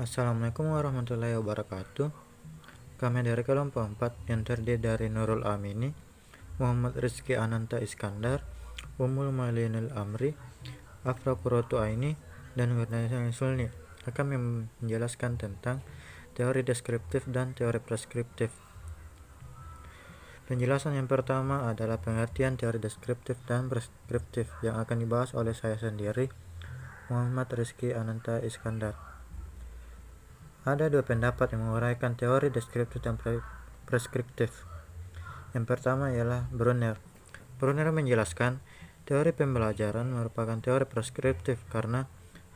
Assalamualaikum warahmatullahi wabarakatuh. Kami dari kelompok 4 yang terdiri dari Nurul Amini, Muhammad Rizky Ananta Iskandar, Umul Malinul Amri, Afra Purotu Aini, dan Wirdayanti Sulni akan menjelaskan tentang teori deskriptif dan teori preskriptif. Penjelasan yang pertama adalah pengertian teori deskriptif dan preskriptif yang akan dibahas oleh saya sendiri, Muhammad Rizky Ananta Iskandar. Ada dua pendapat yang menguraikan teori deskriptif dan preskriptif. Yang pertama ialah Brunner. Brunner menjelaskan teori pembelajaran merupakan teori preskriptif karena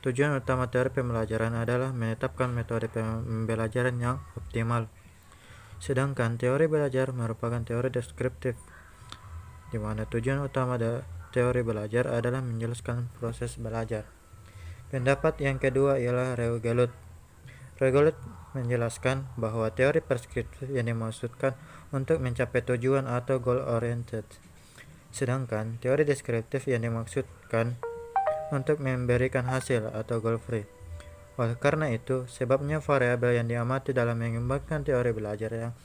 tujuan utama teori pembelajaran adalah menetapkan metode pembelajaran yang optimal. Sedangkan teori belajar merupakan teori deskriptif, di mana tujuan utama teori belajar adalah menjelaskan proses belajar. Pendapat yang kedua ialah Reugelut. Reugelut menjelaskan bahwa teori preskriptif yang dimaksudkan untuk mencapai tujuan atau goal oriented, sedangkan teori deskriptif yang dimaksudkan untuk memberikan hasil atau goal free. Oleh karena itu, sebabnya variabel yang diamati dalam mengembangkan teori belajar yang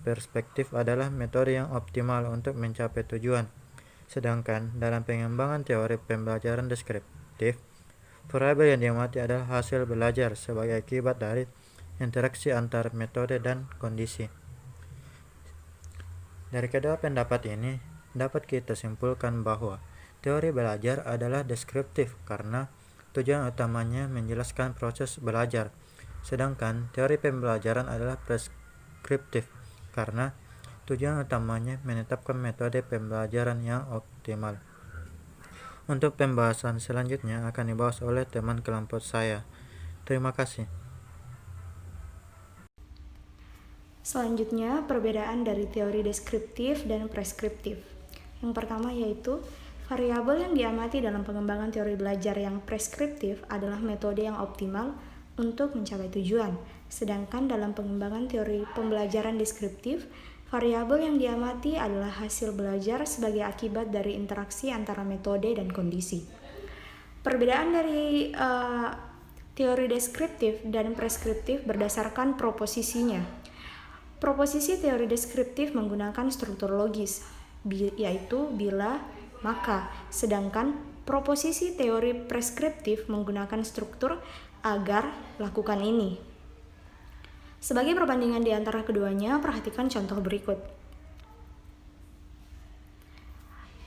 perspektif adalah metode yang optimal untuk mencapai tujuan. Sedangkan dalam pengembangan teori pembelajaran deskriptif, variabel yang diamati adalah hasil belajar sebagai akibat dari interaksi antar metode dan kondisi. Dari kedua pendapat ini, dapat kita simpulkan bahwa teori belajar adalah deskriptif karena tujuan utamanya menjelaskan proses belajar, sedangkan teori pembelajaran adalah preskriptif karena tujuan utamanya menetapkan metode pembelajaran yang optimal. Untuk pembahasan selanjutnya akan dibahas oleh teman kelompok saya. Terima kasih. Selanjutnya, perbedaan dari teori deskriptif dan preskriptif. Yang pertama yaitu variabel yang diamati dalam pengembangan teori belajar yang preskriptif adalah metode yang optimal untuk mencapai tujuan. Sedangkan dalam pengembangan teori pembelajaran deskriptif, variabel yang diamati adalah hasil belajar sebagai akibat dari interaksi antara metode dan kondisi. Perbedaan dari teori deskriptif dan preskriptif berdasarkan proposisinya. Proposisi teori deskriptif menggunakan struktur logis, yaitu bila, maka, sedangkan proposisi teori preskriptif menggunakan struktur agar, lakukan ini. Sebagai perbandingan di antara keduanya, perhatikan contoh berikut.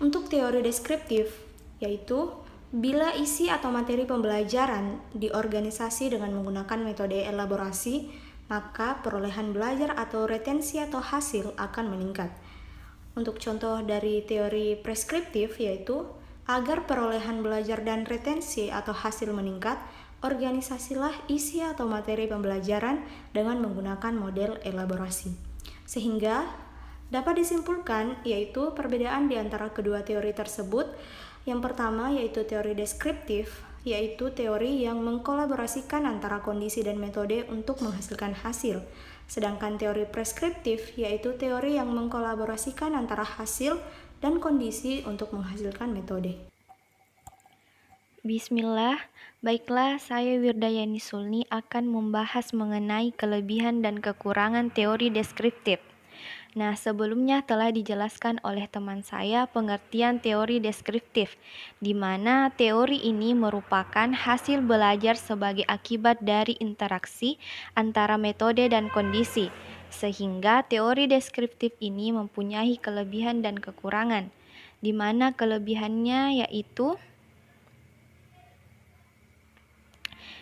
Untuk teori deskriptif, yaitu bila isi atau materi pembelajaran diorganisasi dengan menggunakan metode elaborasi, maka perolehan belajar atau retensi atau hasil akan meningkat. Untuk contoh dari teori preskriptif yaitu agar perolehan belajar dan retensi atau hasil meningkat, organisasilah isi atau materi pembelajaran dengan menggunakan model elaborasi. Sehingga dapat disimpulkan yaitu perbedaan di antara kedua teori tersebut. Yang pertama yaitu teori deskriptif, yaitu teori yang mengkolaborasikan antara kondisi dan metode untuk menghasilkan hasil. Sedangkan teori preskriptif yaitu teori yang mengkolaborasikan antara hasil dan kondisi untuk menghasilkan metode. Bismillah, baiklah saya Wirdayanti Sulni akan membahas mengenai kelebihan dan kekurangan teori deskriptif. Nah, sebelumnya telah dijelaskan oleh teman saya pengertian teori deskriptif, di mana teori ini merupakan hasil belajar sebagai akibat dari interaksi antara metode dan kondisi, sehingga teori deskriptif ini mempunyai kelebihan dan kekurangan, di mana kelebihannya yaitu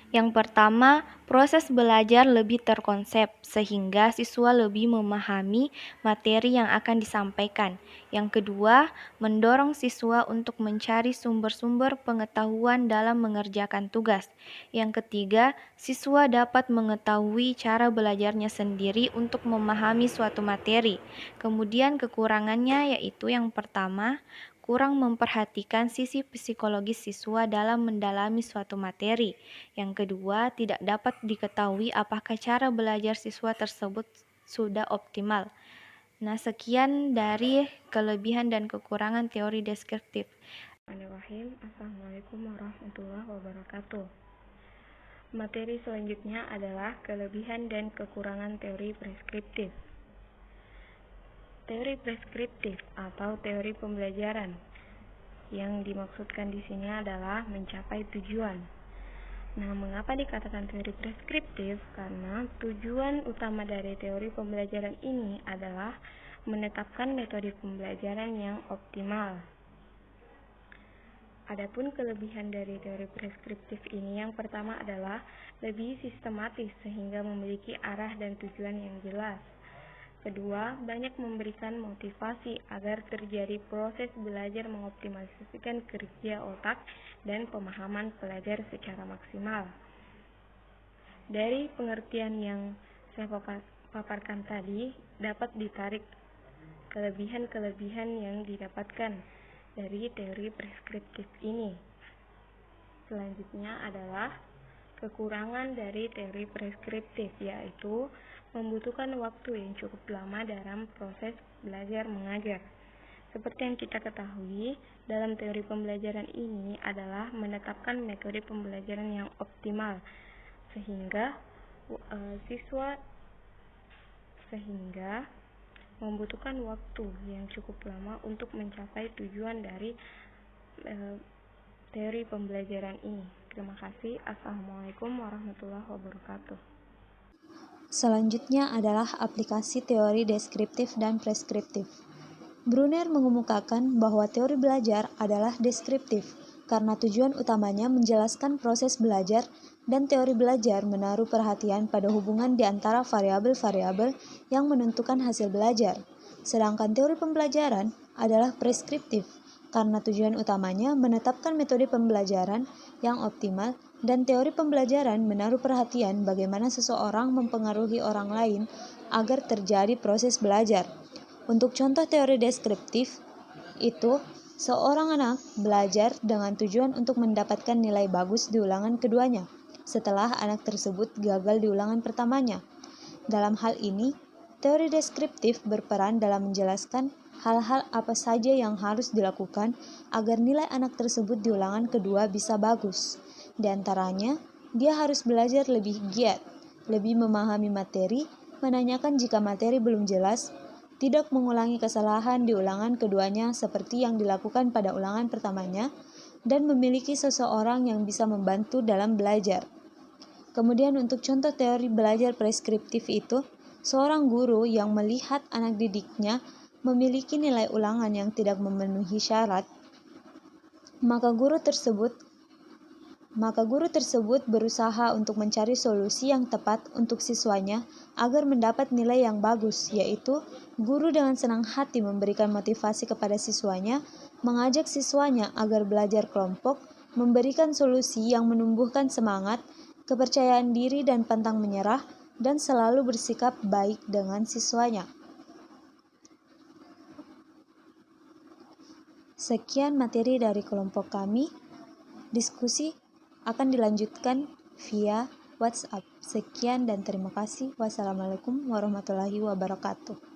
yang pertama, proses belajar lebih terkonsep sehingga siswa lebih memahami materi yang akan disampaikan. Yang kedua, mendorong siswa untuk mencari sumber-sumber pengetahuan dalam mengerjakan tugas. Yang ketiga, siswa dapat mengetahui cara belajarnya sendiri untuk memahami suatu materi. Kemudian kekurangannya yaitu yang pertama, kurang memperhatikan sisi psikologis siswa dalam mendalami suatu materi. Yang kedua, tidak dapat diketahui apakah cara belajar siswa tersebut sudah optimal. Nah, sekian dari kelebihan dan kekurangan teori deskriptif. Assalamualaikum warahmatullahi wabarakatuh. Materi selanjutnya adalah kelebihan dan kekurangan teori preskriptif. Teori preskriptif atau teori pembelajaran yang dimaksudkan di sini adalah mencapai tujuan. Nah, mengapa dikatakan teori preskriptif? Karena tujuan utama dari teori pembelajaran ini adalah menetapkan metode pembelajaran yang optimal. Adapun kelebihan dari teori preskriptif ini yang pertama adalah lebih sistematis sehingga memiliki arah dan tujuan yang jelas. Kedua, banyak memberikan motivasi agar terjadi proses belajar mengoptimalisasikan kerja otak dan pemahaman pelajar secara maksimal. Dari pengertian yang saya paparkan tadi, dapat ditarik kelebihan-kelebihan yang didapatkan dari teori preskriptif ini. Selanjutnya adalah kekurangan dari teori preskriptif, yaitu membutuhkan waktu yang cukup lama dalam proses belajar mengajar. Seperti yang kita ketahui, dalam teori pembelajaran ini adalah menetapkan metode pembelajaran yang optimal, sehingga membutuhkan waktu yang cukup lama untuk mencapai tujuan dari teori pembelajaran ini. Terima kasih. Assalamualaikum warahmatullahi wabarakatuh. Selanjutnya adalah aplikasi teori deskriptif dan preskriptif. Brunner mengemukakan bahwa teori belajar adalah deskriptif karena tujuan utamanya menjelaskan proses belajar, dan teori belajar menaruh perhatian pada hubungan di antara variabel-variabel yang menentukan hasil belajar. Sedangkan teori pembelajaran adalah preskriptif karena tujuan utamanya menetapkan metode pembelajaran yang optimal, dan teori pembelajaran menaruh perhatian bagaimana seseorang mempengaruhi orang lain agar terjadi proses belajar. Untuk contoh teori deskriptif itu, seorang anak belajar dengan tujuan untuk mendapatkan nilai bagus di ulangan keduanya, setelah anak tersebut gagal di ulangan pertamanya. Dalam hal ini, teori deskriptif berperan dalam menjelaskan hal-hal apa saja yang harus dilakukan agar nilai anak tersebut di ulangan kedua bisa bagus. Di antaranya, dia harus belajar lebih giat, lebih memahami materi, menanyakan jika materi belum jelas, tidak mengulangi kesalahan di ulangan keduanya seperti yang dilakukan pada ulangan pertamanya, dan memiliki seseorang yang bisa membantu dalam belajar. Kemudian untuk contoh teori belajar preskriptif itu, seorang guru yang melihat anak didiknya memiliki nilai ulangan yang tidak memenuhi syarat, maka guru tersebut berusaha untuk mencari solusi yang tepat untuk siswanya agar mendapat nilai yang bagus, yaitu guru dengan senang hati memberikan motivasi kepada siswanya, mengajak siswanya agar belajar kelompok, memberikan solusi yang menumbuhkan semangat, kepercayaan diri dan pantang menyerah, dan selalu bersikap baik dengan siswanya. Sekian materi dari kelompok kami. Diskusi akan dilanjutkan via WhatsApp. Sekian dan terima kasih. Wassalamualaikum warahmatullahi wabarakatuh.